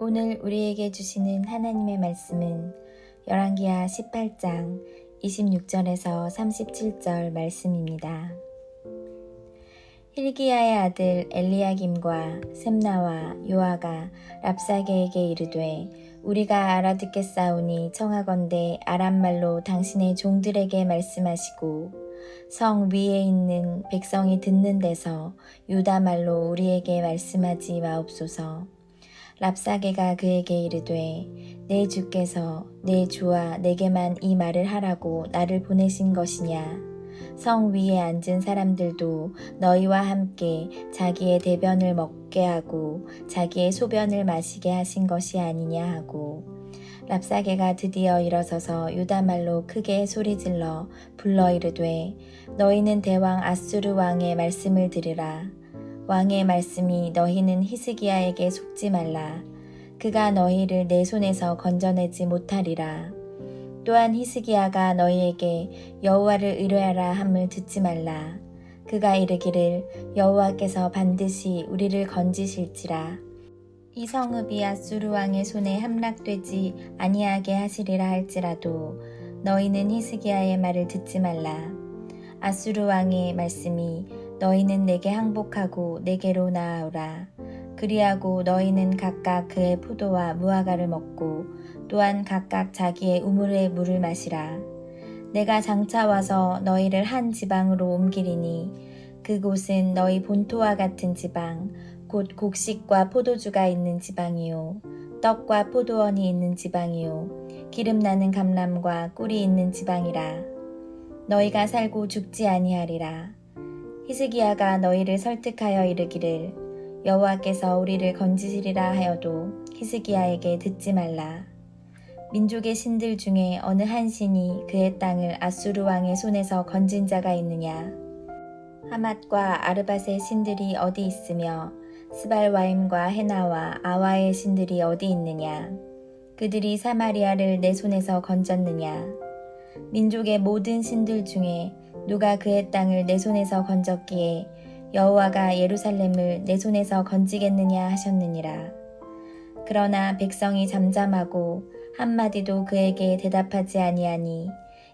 오늘 우리에게 주시는 하나님의 말씀은 열왕기하 18장 26절에서 37절 말씀입니다. hil기야의 아들 엘리야김과 셈나와 요아가 랍사게에게 이르되 우리가 알아듣겠사오니 청하건대 아람말로 당신의 종들에게 말씀하시고 성 위에 있는 백성이 듣는 데서 유다말로 우리에게 말씀하지 마옵소서. 랍사게가 그에게 이르되 내 주께서 내 주와 내게만 이 말을 하라고 나를 보내신 것이냐? 성 위에 앉은 사람들도 너희와 함께 자기의 대변을 먹게 하고 자기의 소변을 마시게 하신 것이 아니냐 하고 랍사게가 드디어 일어서서 유다말로 크게 소리질러 불러 이르되 너희는 대왕 아수르 왕의 말씀을 들으라. 왕의 말씀이 너희는 히스기야에게 속지 말라. 그가 너희를 내 손에서 건져내지 못하리라. 또한 히스기야가 너희에게 여호와를 의뢰하라 함을 듣지 말라. 그가 이르기를 여호와께서 반드시 우리를 건지실지라. 이 성읍이 아수르 왕의 손에 함락되지 아니하게 하시리라 할지라도 너희는 히스기야의 말을 듣지 말라. 아수르 왕의 말씀이 너희는 내게 항복하고 내게로 나아오라. 그리하고 너희는 각각 그의 포도와 무화과를 먹고 또한 각각 자기의 우물의 물을 마시라. 내가 장차 와서 너희를 한 지방으로 옮기리니 그곳은 너희 본토와 같은 지방 곧 곡식과 포도주가 있는 지방이요 떡과 포도원이 있는 지방이요 기름 나는 감람과 꿀이 있는 지방이라. 너희가 살고 죽지 아니하리라. 히스기야가 너희를 설득하여 이르기를 여호와께서 우리를 건지시리라 하여도 히스기야에게 듣지 말라. 민족의 신들 중에 어느 한 신이 그의 땅을 아수르 왕의 손에서 건진 자가 있느냐? 하맛과 아르밧의 신들이 어디 있으며 스발와임과 헤나와 아와의 신들이 어디 있느냐? 그들이 사마리아를 내 손에서 건졌느냐? 민족의 모든 신들 중에 누가 그의 땅을 내 손에서 건졌기에 여호와가 예루살렘을 내 손에서 건지겠느냐 하셨느니라. 그러나 백성이 잠잠하고 한마디도 그에게 대답하지 아니하니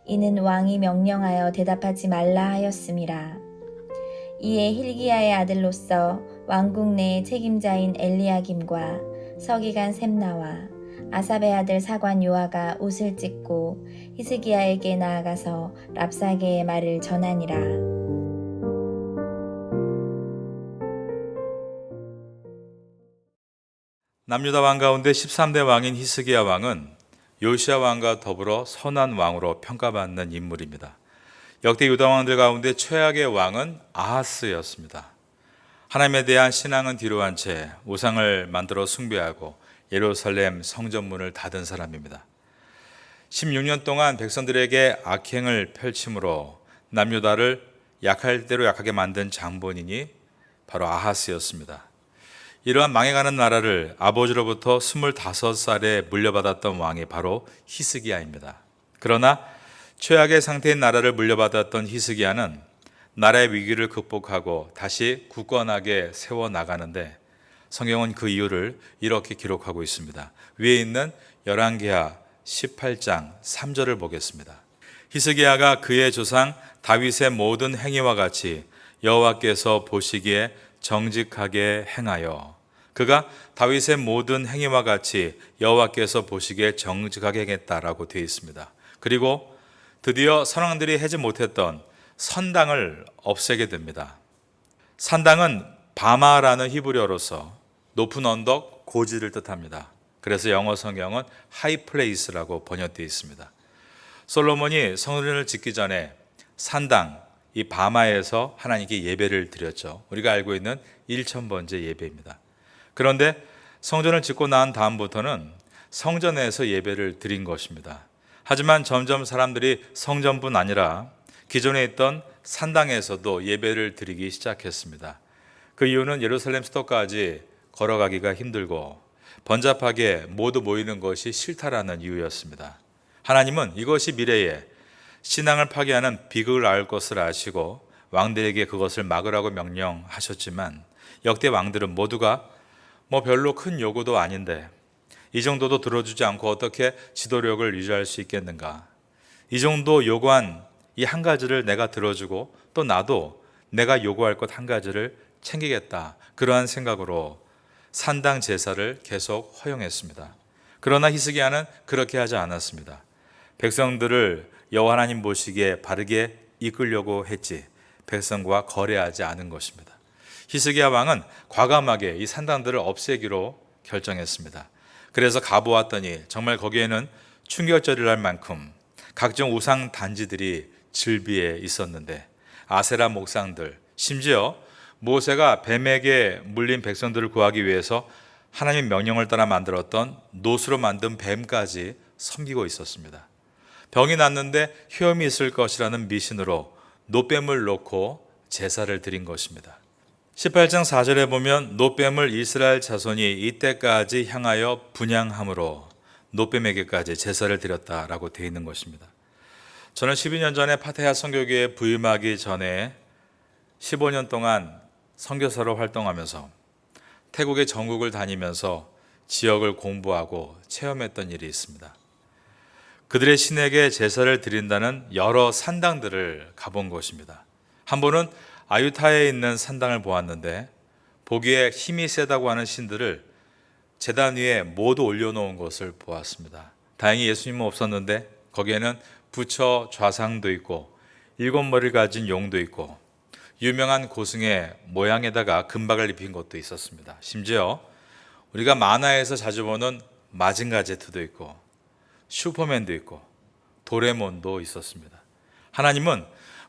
이는 왕이 명령하여 대답하지 말라 하였음이라. 이에 hil기야의 아들로서 왕궁 내의 책임자인 엘리야김과 서기관 셈나와 아삽의 아들 사관 요아가 옷을 찢고 히스기야에게 나아가서 랍사게의 말을 전하니라. 남유다 왕 가운데 13대 왕인 히스기야 왕은 요시야 왕과 더불어 선한 왕으로 평가받는 인물입니다. 역대 유다 왕들 가운데 최악의 왕은 아하스였습니다. 하나님에 대한 신앙은 뒤로한 채 우상을 만들어 숭배하고 예루살렘 성전문을 닫은 사람입니다. 16년 동안 백성들에게 악행을 펼침으로 남유다를 약할 대로 약하게 만든 장본인이 바로 아하스였습니다. 이러한 망해가는 나라를 아버지로부터 25살에 물려받았던 왕이 바로 히스기야입니다. 그러나 최악의 상태인 나라를 물려받았던 히스기야는 나라의 위기를 극복하고 다시 굳건하게 세워나가는데 성경은 그 이유를 이렇게 기록하고 있습니다. 위에 있는 열왕기하 18장 3절을 보겠습니다. 히스기야가 그의 조상 다윗의 모든 행위와 같이 여호와께서 보시기에 정직하게 행하여 그가 다윗의 모든 행위와 같이 여호와께서 보시기에 정직하게 행했다라고 되어 있습니다. 그리고 드디어 선왕들이 하지 못했던 선당을 없애게 됩니다. 산당은 바마라는 히브리어로서 높은 언덕, 고지를 뜻합니다. 그래서 영어 성경은 하이 플레이스라고 번역되어 있습니다. 솔로몬이 성전을 짓기 전에 산당, 이 바마에서 하나님께 예배를 드렸죠. 우리가 알고 있는 1000번째 예배입니다. 그런데 성전을 짓고 난 다음부터는 성전에서 예배를 드린 것입니다. 하지만 점점 사람들이 성전뿐 아니라 기존에 있던 산당에서도 예배를 드리기 시작했습니다. 그 이유는 예루살렘 수도까지 걸어가기가 힘들고 번잡하게 모두 모이는 것이 싫다라는 이유였습니다. 하나님은 이것이 미래에 신앙을 파괴하는 비극을 앓을 것을 아시고 왕들에게 그것을 막으라고 명령하셨지만 역대 왕들은 모두가 별로 큰 요구도 아닌데 이 정도도 들어주지 않고 어떻게 지도력을 유지할 수 있겠는가? 이 정도 요구한 이 한 가지를 내가 들어주고 또 나도 내가 요구할 것 한 가지를 챙기겠다. 그러한 생각으로 산당 제사를 계속 허용했습니다. 그러나 히스기야는 그렇게 하지 않았습니다. 백성들을 여호와 하나님 보시기에 바르게 이끌려고 했지 백성과 거래하지 않은 것입니다. 히스기야 왕은 과감하게 이 산당들을 없애기로 결정했습니다. 그래서 가보았더니 정말 거기에는 충격적이랄 만큼 각종 우상 단지들이 즐비해 있었는데 아세라 목상들, 심지어 모세가 뱀에게 물린 백성들을 구하기 위해서 하나님의 명령을 따라 만들었던 노수로 만든 뱀까지 섬기고 있었습니다. 병이 났는데 효험이 있을 것이라는 미신으로 노뱀을 놓고 제사를 드린 것입니다. 18장 4절에 보면 노뱀을 이스라엘 자손이 이때까지 향하여 분향함으로 노뱀에게까지 제사를 드렸다라고 되어 있는 것입니다. 저는 12년 전에 파타야 선교교회에 부임하기 전에 15년 동안 선교사로 활동하면서 태국의 전국을 다니면서 지역을 공부하고 체험했던 일이 있습니다. 그들의 신에게 제사를 드린다는 여러 산당들을 가본 것입니다. 한 번은 아유타에 있는 산당을 보았는데 보기에 힘이 세다고 하는 신들을 제단 위에 모두 올려놓은 것을 보았습니다. 다행히 예수님은 없었는데 거기에는 부처 좌상도 있고 7머리를 가진 용도 있고 유명한 고승의 모양에다가 금박을 입힌 것도 있었습니다. 심지어 우리가 만화에서 자주 보는 마징가 제트도 있고 슈퍼맨도 있고 도레몬도 있었습니다. 하나님은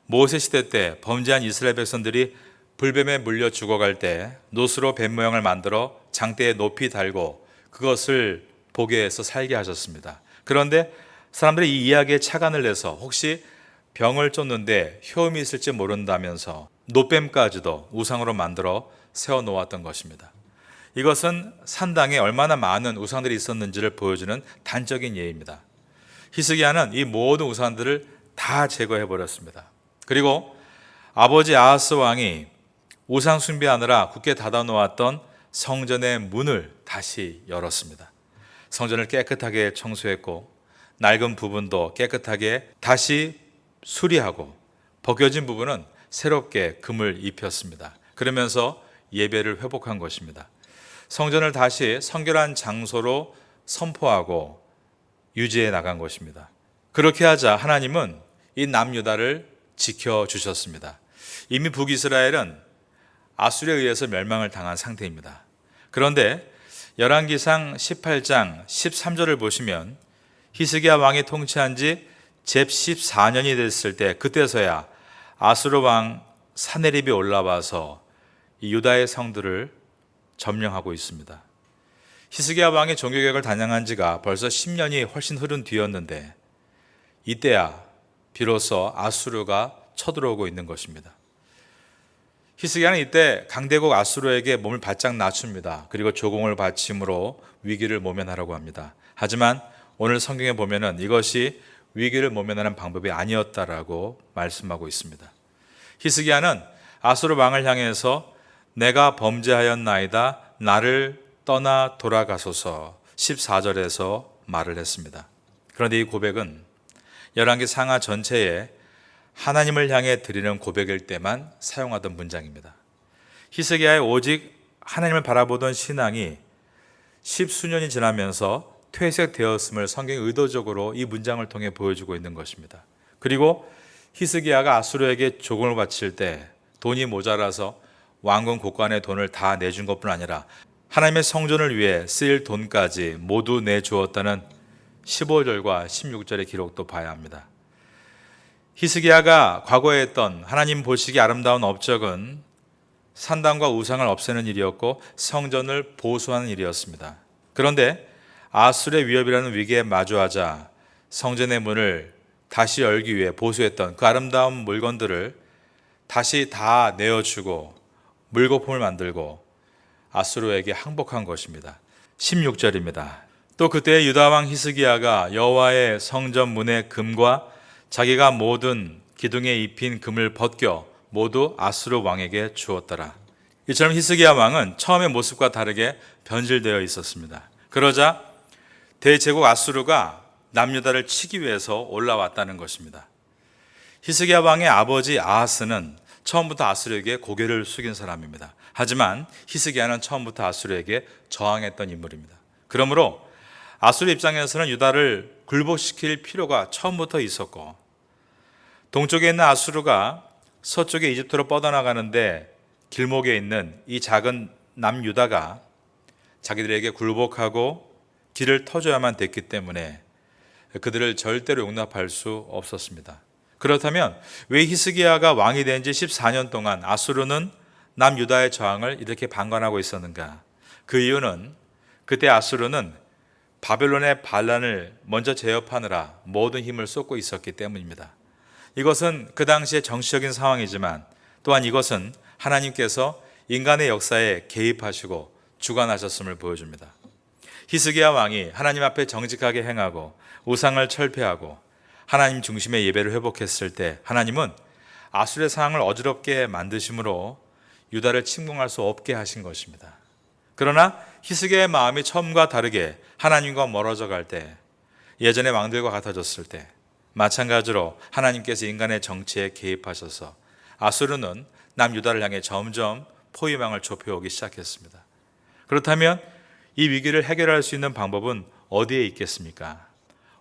모세 시대 때 범죄한 이스라엘 백성들이 불뱀에 물려 죽어갈 때 노스로 뱀 모양을 만들어 장대에 높이 달고 그것을 보게 해서 살게 하셨습니다. 그런데 사람들이 이 이야기에 착안을 내서 혹시 병을 쫓는데 효험이 있을지 모른다면서 노뱀까지도 우상으로 만들어 세워놓았던 것입니다. 이것은 산당에 얼마나 많은 우상들이 있었는지를 보여주는 단적인 예입니다. 히스기야는 이 모든 우상들을 다 제거해버렸습니다. 그리고 아버지 아하스 왕이 우상 숭배하느라 굳게 닫아놓았던 성전의 문을 다시 열었습니다. 성전을 깨끗하게 청소했고 낡은 부분도 깨끗하게 다시 수리하고 벗겨진 부분은 새롭게 금을 입혔습니다. 그러면서 예배를 회복한 것입니다. 성전을 다시 성결한 장소로 선포하고 유지해 나간 것입니다. 그렇게 하자 하나님은 이 남유다를 지켜주셨습니다. 이미 북이스라엘은 아수르에 의해서 멸망을 당한 상태입니다. 그런데 열왕기상 18장 13절을 보시면 히스기야 왕이 통치한 지 제 14년이 됐을 때 그때서야 아수르 왕 사네립이 올라와서 이 유다의 성들을 점령하고 있습니다. 히스기야 왕이 종교개혁을 단행한 지가 벌써 10년이 훨씬 흐른 뒤였는데 이때야 비로소 아수르가 쳐들어오고 있는 것입니다. 히스기야는 이때 강대국 아수르에게 몸을 바짝 낮춥니다. 그리고 조공을 바침으로 위기를 모면하려고 합니다. 하지만 오늘 성경에 보면은 이것이 위기를 모면하는 방법이 아니었다라고 말씀하고 있습니다. 히스기야는 아수르 왕을 향해서 내가 범죄하였나이다 나를 떠나 돌아가소서 14절에서 말을 했습니다. 그런데 이 고백은 열왕기 상하 전체에 하나님을 향해 드리는 고백일 때만 사용하던 문장입니다. 히스기야의 오직 하나님을 바라보던 신앙이 십수년이 지나면서 퇴색되었음을 성경이 의도적으로 이 문장을 통해 보여주고 있는 것입니다. 그리고 히스기야가 아수르에게 조공을 바칠 때 돈이 모자라서 왕궁 곳간의 돈을 다 내준 것뿐 아니라 하나님의 성전을 위해 쓰일 돈까지 모두 내주었다는 15절과 16절의 기록도 봐야 합니다. 히스기야가 과거에 했던 하나님 보시기 아름다운 업적은 산당과 우상을 없애는 일이었고 성전을 보수하는 일이었습니다. 그런데 아수르의 위협이라는 위기에 마주하자 성전의 문을 다시 열기 위해 보수했던 그 아름다운 물건들을 다시 다 내어주고 물거품을 만들고 아수르에게 항복한 것입니다. 16절입니다. 또 그때 유다 왕 히스기야가 여호와의 성전 문의 금과 자기가 모든 기둥에 입힌 금을 벗겨 모두 아수르 왕에게 주었더라. 이처럼 히스기야 왕은 처음의 모습과 다르게 변질되어 있었습니다. 그러자 대제국 아수르가 남유다를 치기 위해서 올라왔다는 것입니다. 히스기야 왕의 아버지 아하스는 처음부터 아수르에게 고개를 숙인 사람입니다. 하지만 히스기야는 처음부터 아수르에게 저항했던 인물입니다. 그러므로 아수르 입장에서는 유다를 굴복시킬 필요가 처음부터 있었고, 동쪽에 있는 아수르가 서쪽에 이집트로 뻗어나가는데 길목에 있는 이 작은 남유다가 자기들에게 굴복하고 길을 터줘야만 됐기 때문에 그들을 절대로 용납할 수 없었습니다. 그렇다면 왜 히스기야가 왕이 된 지 14년 동안 아수르는 남유다의 저항을 이렇게 방관하고 있었는가? 그 이유는 그때 아수르는 바벨론의 반란을 먼저 제압하느라 모든 힘을 쏟고 있었기 때문입니다. 이것은 그 당시의 정치적인 상황이지만 또한 이것은 하나님께서 인간의 역사에 개입하시고 주관하셨음을 보여줍니다. 히스기야 왕이 하나님 앞에 정직하게 행하고 우상을 철폐하고 하나님 중심의 예배를 회복했을 때 하나님은 아수르의 상황을 어지럽게 만드심으로 유다를 침공할 수 없게 하신 것입니다. 그러나 히스기야의 마음이 처음과 다르게 하나님과 멀어져 갈 때, 예전의 왕들과 같아졌을 때 마찬가지로 하나님께서 인간의 정치에 개입하셔서 아수르는 남유다를 향해 점점 포위망을 좁혀오기 시작했습니다. 그렇다면 이 위기를 해결할 수 있는 방법은 어디에 있겠습니까?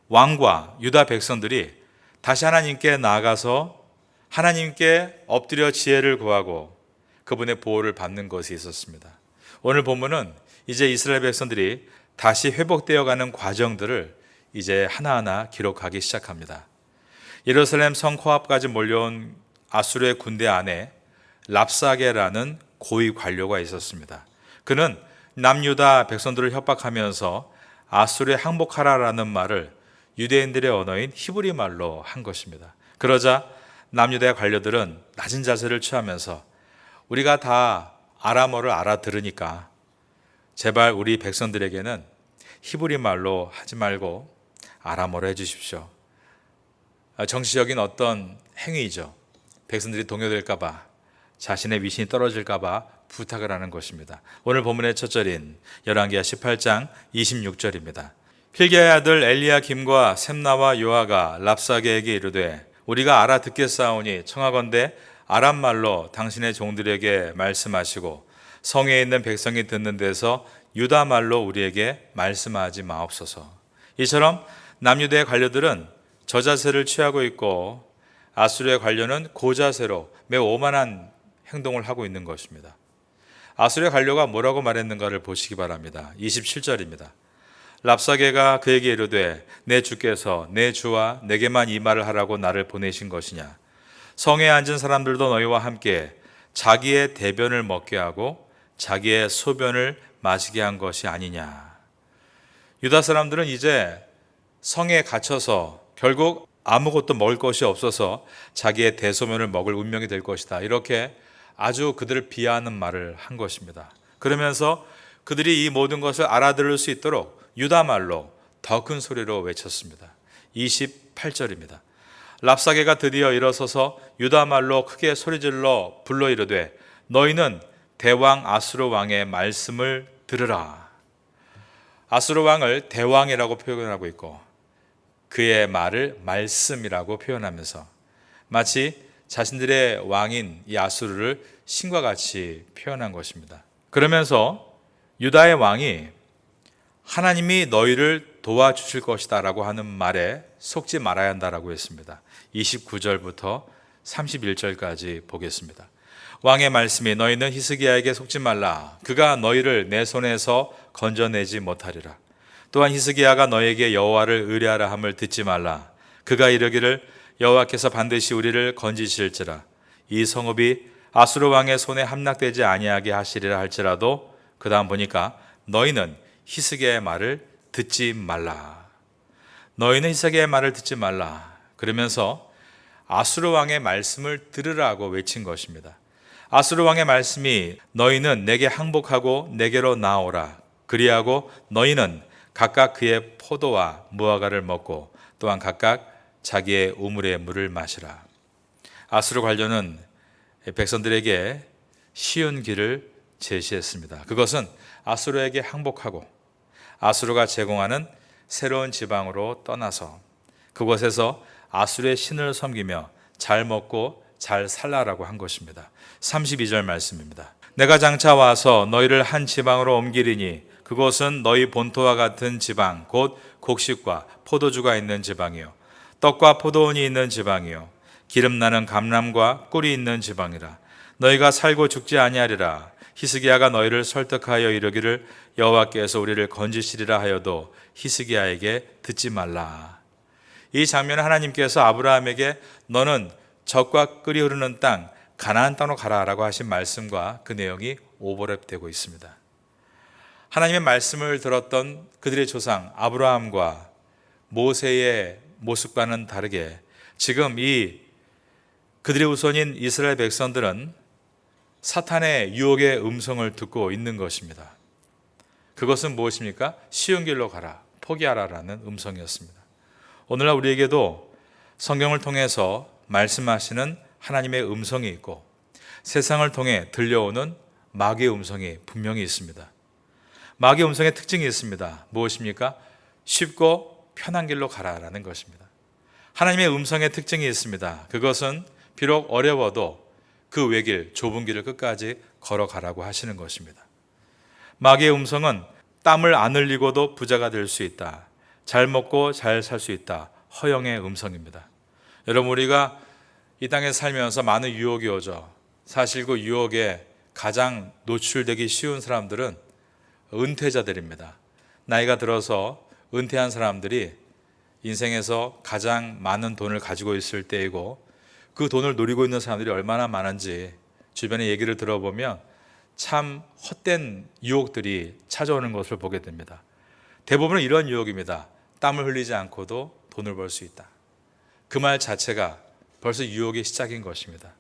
왕과 유다 백성들이 다시 하나님께 나아가서 하나님께 엎드려 지혜를 구하고 그분의 보호를 받는 것이 있었습니다. 오늘 본문은 이제 이스라엘 백성들이 다시 회복되어가는 과정들을 이제 하나하나 기록하기 시작합니다. 예루살렘 성 코앞까지 몰려온 아수르의 군대 안에 랍사게라는 고위 관료가 있었습니다. 그는 남유다 백성들을 협박하면서 아수르에 항복하라라는 말을 유대인들의 언어인 히브리 말로 한 것입니다. 그러자 남유다의 관료들은 낮은 자세를 취하면서 우리가 다 아람어를 알아들으니까 제발 우리 백성들에게는 히브리 말로 하지 말고 아람어로 해주십시오. 정치적인 어떤 행위이죠. 백성들이 동요될까봐, 자신의 위신이 떨어질까봐 부탁을 하는 것입니다. 오늘 본문의 첫 절인 열왕기하 18장 26절입니다. hil기야의 아들 엘리야김과 셈나와 요아가 랍사게에게 이르되 우리가 알아듣겠사오니 청하건대 아람 말로 당신의 종들에게 말씀하시고 성에 있는 백성이 듣는 데서 유다 말로 우리에게 말씀하지 마옵소서. 이처럼 남유다의 관료들은 저자세를 취하고 있고 아수르의 관료는 고자세로 매우 오만한 행동을 하고 있는 것입니다. 아수르의 관료가 뭐라고 말했는가를 보시기 바랍니다. 27절입니다. 랍사게가 그에게 이르되 내 주께서 내 주와 내게만 이 말을 하라고 나를 보내신 것이냐? 성에 앉은 사람들도 너희와 함께 자기의 대변을 먹게 하고 자기의 소변을 마시게 한 것이 아니냐? 유다 사람들은 이제 성에 갇혀서 결국 아무것도 먹을 것이 없어서 자기의 대소변을 먹을 운명이 될 것이다. 이렇게 아주 그들을 비하하는 말을 한 것입니다. 그러면서 그들이 이 모든 것을 알아들을 수 있도록 유다 말로 더 큰 소리로 외쳤습니다. 28절입니다. 랍사게가 드디어 일어서서 유다 말로 크게 소리질러 불러 이르되 너희는 대왕 아수르 왕의 말씀을 들으라. 아수르 왕을 대왕이라고 표현하고 있고 그의 말을 말씀이라고 표현하면서 마치 자신들의 왕인 이 아수르를 신과 같이 표현한 것입니다. 그러면서 유다의 왕이 하나님이 너희를 도와주실 것이다 라고 하는 말에 속지 말아야 한다라고 했습니다. 29절부터 31절까지 보겠습니다. 왕의 말씀이 너희는 히스기야에게 속지 말라. 그가 너희를 내 손에서 건져내지 못하리라. 또한 히스기야가 너에게 여호와를 의뢰하라 함을 듣지 말라. 그가 이르기를 여호와께서 반드시 우리를 건지실지라. 이 성읍이 아수르 왕의 손에 함락되지 아니하게 하시리라 할지라도 그 다음 보니까 너희는 히스기야의 말을 듣지 말라. 너희는 히스기야의 말을 듣지 말라. 그러면서 아수르 왕의 말씀을 들으라고 외친 것입니다. 아수르 왕의 말씀이 너희는 내게 항복하고 내게로 나오라. 그리하고 너희는 각각 그의 포도와 무화과를 먹고 또한 각각 자기의 우물의 물을 마시라. 아수르 관료는 백성들에게 쉬운 길을 제시했습니다. 그것은 아수르에게 항복하고 아수르가 제공하는 새로운 지방으로 떠나서 그곳에서 아수르의 신을 섬기며 잘 먹고 잘 살라라고 한 것입니다. 32절 말씀입니다. 내가 장차 와서 너희를 한 지방으로 옮기리니 그곳은 너희 본토와 같은 지방 곧 곡식과 포도주가 있는 지방이요 떡과 포도원이 있는 지방이요 기름 나는 감람과 꿀이 있는 지방이라. 너희가 살고 죽지 아니하리라. 히스기야가 너희를 설득하여 이르기를 여호와께서 우리를 건지시리라 하여도 히스기야에게 듣지 말라. 이 장면은 하나님께서 아브라함에게 너는 젖과 꿀이 흐르는 땅 가나안 땅으로 가라라고 하신 말씀과 그 내용이 오버랩되고 있습니다. 하나님의 말씀을 들었던 그들의 조상 아브라함과 모세의 모습과는 다르게 지금 이 그들의 후손인 이스라엘 백성들은 사탄의 유혹의 음성을 듣고 있는 것입니다. 그것은 무엇입니까? 쉬운 길로 가라, 포기하라라는 음성이었습니다. 오늘날 우리에게도 성경을 통해서 말씀하시는 하나님의 음성이 있고 세상을 통해 들려오는 마귀의 음성이 분명히 있습니다. 마귀의 음성의 특징이 있습니다. 무엇입니까? 쉽고 편한 길로 가라라는 것입니다. 하나님의 음성의 특징이 있습니다. 그것은 비록 어려워도 그 외길, 좁은 길을 끝까지 걸어가라고 하시는 것입니다. 마귀의 음성은 땀을 안 흘리고도 부자가 될 수 있다. 잘 먹고 잘 살 수 있다. 허영의 음성입니다. 여러분, 우리가 이 땅에 살면서 많은 유혹이 오죠. 사실 그 유혹에 가장 노출되기 쉬운 사람들은 은퇴자들입니다. 나이가 들어서 은퇴한 사람들이 인생에서 가장 많은 돈을 가지고 있을 때이고 그 돈을 노리고 있는 사람들이 얼마나 많은지 주변의 얘기를 들어보면 참 헛된 유혹들이 찾아오는 것을 보게 됩니다. 대부분은 이런 유혹입니다. 땀을 흘리지 않고도 돈을 벌 수 있다. 그 말 자체가 벌써 유혹의 시작인 것입니다.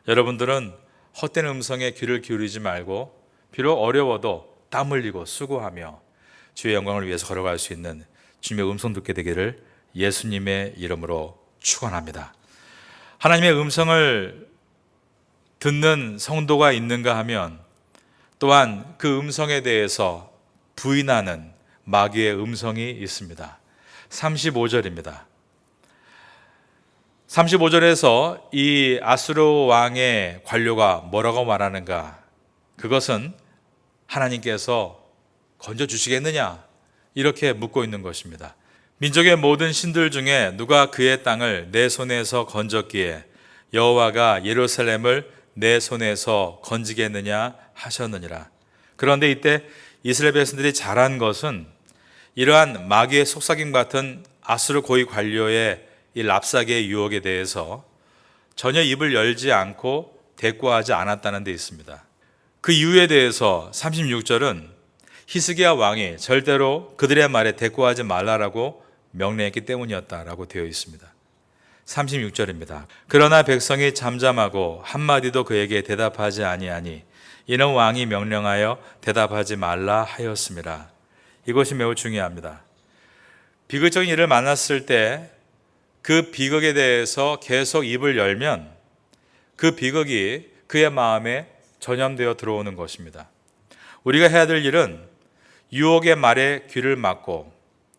여러분들은 헛된 음성에 귀를 기울이지 말고 비록 어려워도 땀 흘리고 수고하며 주의 영광을 위해서 걸어갈 수 있는 주님의 음성 듣게 되기를 예수님의 이름으로 축원합니다. 하나님의 음성을 듣는 성도가 있는가 하면 또한 그 음성에 대해서 부인하는 마귀의 음성이 있습니다. 35절입니다. 35절에서 이 아수르 왕의 관료가 뭐라고 말하는가? 그것은 하나님께서 건져주시겠느냐? 이렇게 묻고 있는 것입니다. 민족의 모든 신들 중에 누가 그의 땅을 내 손에서 건졌기에 여호와가 예루살렘을 내 손에서 건지겠느냐 하셨느니라. 그런데 이때 이스라엘 백성들이 잘한 것은 이러한 마귀의 속삭임 같은 아수르 고위 관료의 이 랍사계의 유혹에 대해서 전혀 입을 열지 않고 대꾸하지 않았다는 데 있습니다. 그 이유에 대해서 36절은 히스기야 왕이 절대로 그들의 말에 대꾸하지 말라라고 명령했기 때문이었다라고 되어 있습니다. 36절입니다. 그러나 백성이 잠잠하고 한마디도 그에게 대답하지 아니하니 이는 왕이 명령하여 대답하지 말라 하였습니다. 이것이 매우 중요합니다. 비극적인 일을 만났을 때 그 비극에 대해서 계속 입을 열면 그 비극이 그의 마음에 전염되어 들어오는 것입니다. 우리가 해야 될 일은 유혹의 말에 귀를 막고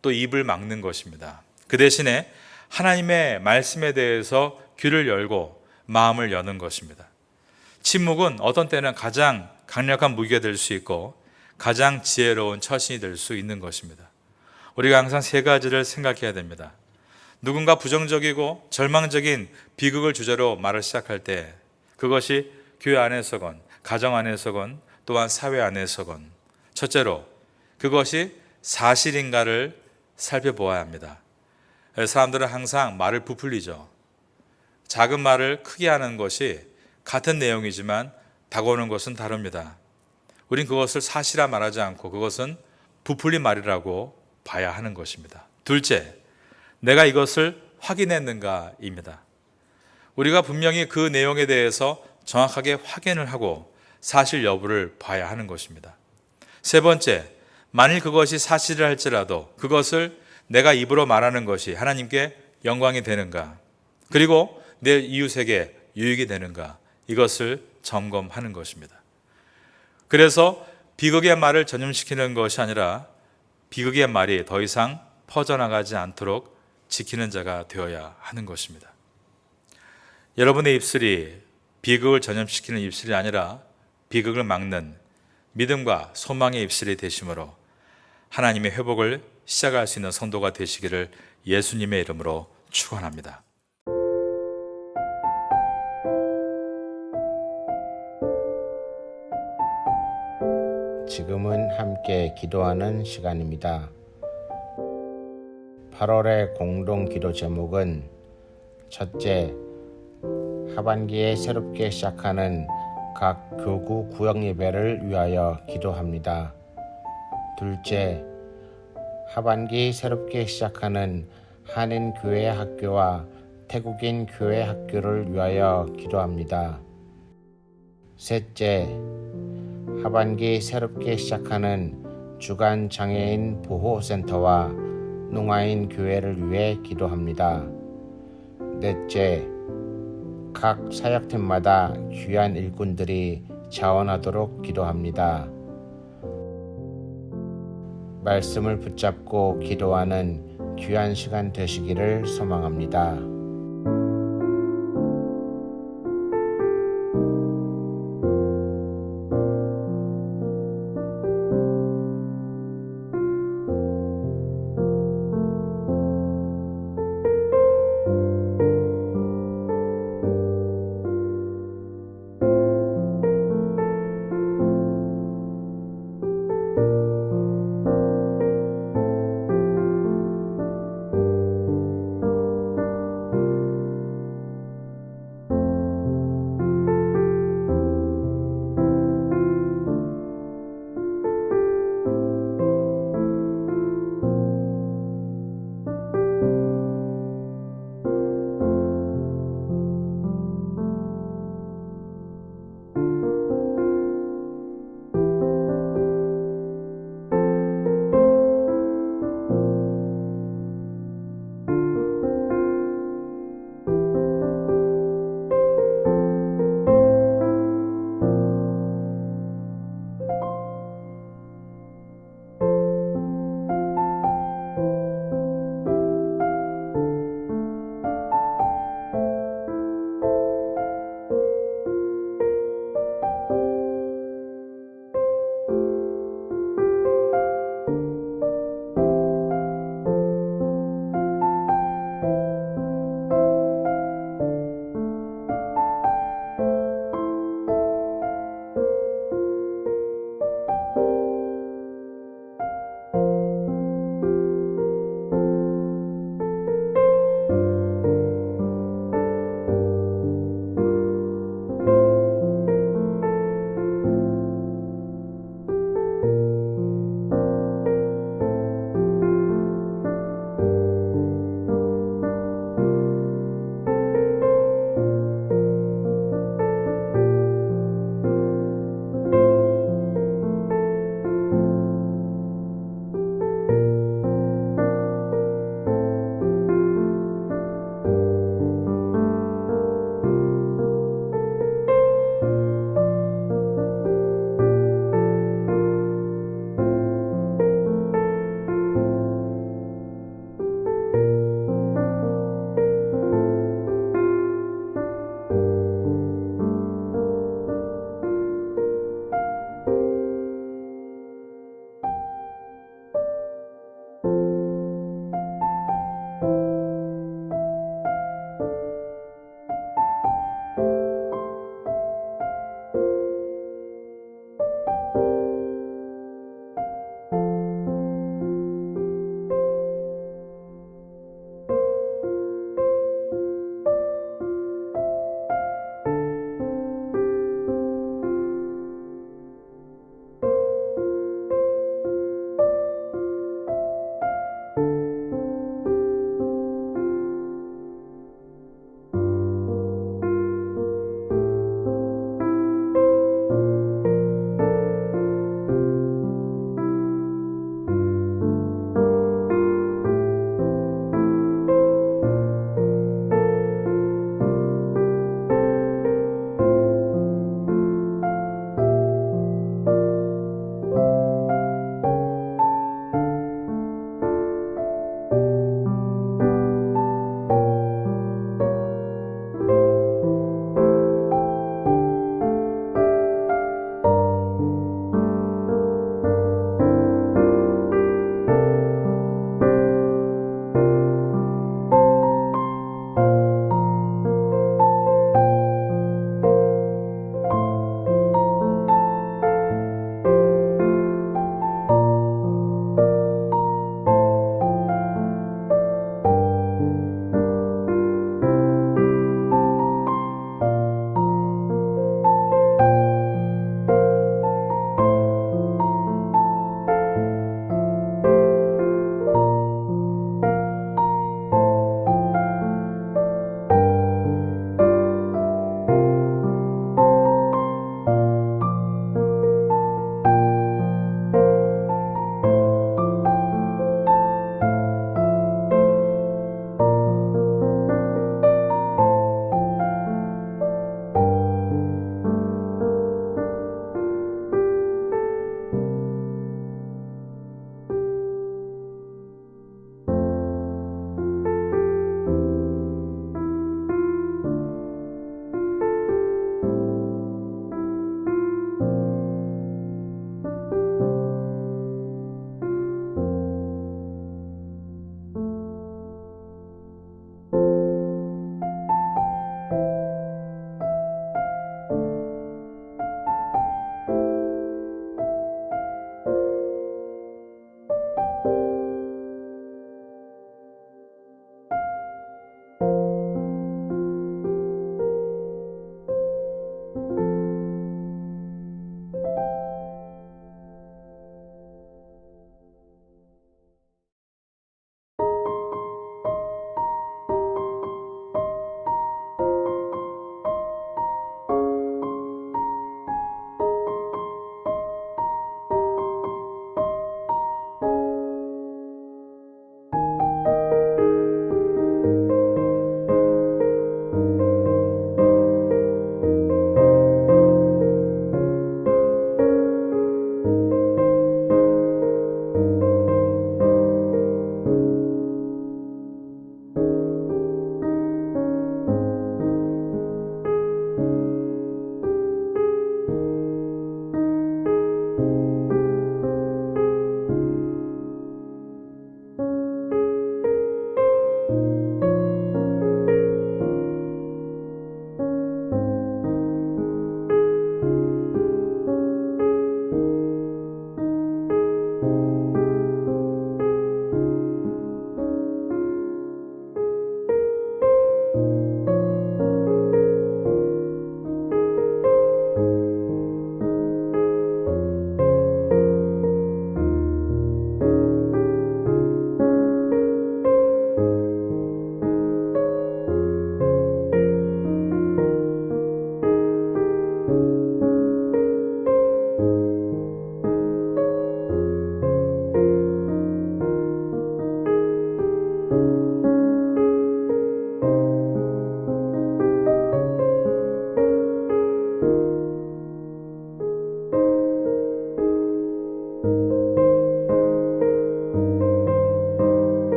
또 입을 막는 것입니다. 그 대신에 하나님의 말씀에 대해서 귀를 열고 마음을 여는 것입니다. 침묵은 어떤 때는 가장 강력한 무기가 될 수 있고 가장 지혜로운 처신이 될 수 있는 것입니다. 우리가 항상 세 가지를 생각해야 됩니다. 누군가 부정적이고 절망적인 비극을 주제로 말을 시작할 때 그것이 교회 안에서건 가정 안에서건 또한 사회 안에서건 첫째로 그것이 사실인가를 살펴보아야 합니다. 사람들은 항상 말을 부풀리죠. 작은 말을 크게 하는 것이 같은 내용이지만 다가오는 것은 다릅니다. 우린 그것을 사실화 말하지 않고 그것은 부풀린 말이라고 봐야 하는 것입니다. 둘째, 내가 이것을 확인했는가입니다. 우리가 분명히 그 내용에 대해서 정확하게 확인을 하고 사실 여부를 봐야 하는 것입니다. 세 번째, 만일 그것이 사실을 할지라도 그것을 내가 입으로 말하는 것이 하나님께 영광이 되는가, 그리고 내 이웃에게 유익이 되는가, 이것을 점검하는 것입니다. 그래서 비극의 말을 전염시키는 것이 아니라 비극의 말이 더 이상 퍼져나가지 않도록 지키는 자가 되어야 하는 것입니다. 여러분의 입술이 비극을 전염시키는 입술이 아니라 비극을 막는 믿음과 소망의 입술이 되심으로 하나님의 회복을 시작할 수 있는 성도가 되시기를 예수님의 이름으로 축원합니다. 지금은 함께 기도하는 시간입니다. 8월의 공동 기도 제목은 첫째, 하반기에 새롭게 시작하는 각 교구 구역 예배를 위하여 기도합니다. 둘째, 하반기 새롭게 시작하는 한인 교회 학교와 태국인 교회 학교를 위하여 기도합니다. 셋째, 하반기 새롭게 시작하는 주간 장애인 보호센터와 농아인 교회를 위해 기도합니다. 넷째, 각 사역팀마다 귀한 일꾼들이 자원하도록 기도합니다. 말씀을 붙잡고 기도하는 귀한 시간 되시기를 소망합니다.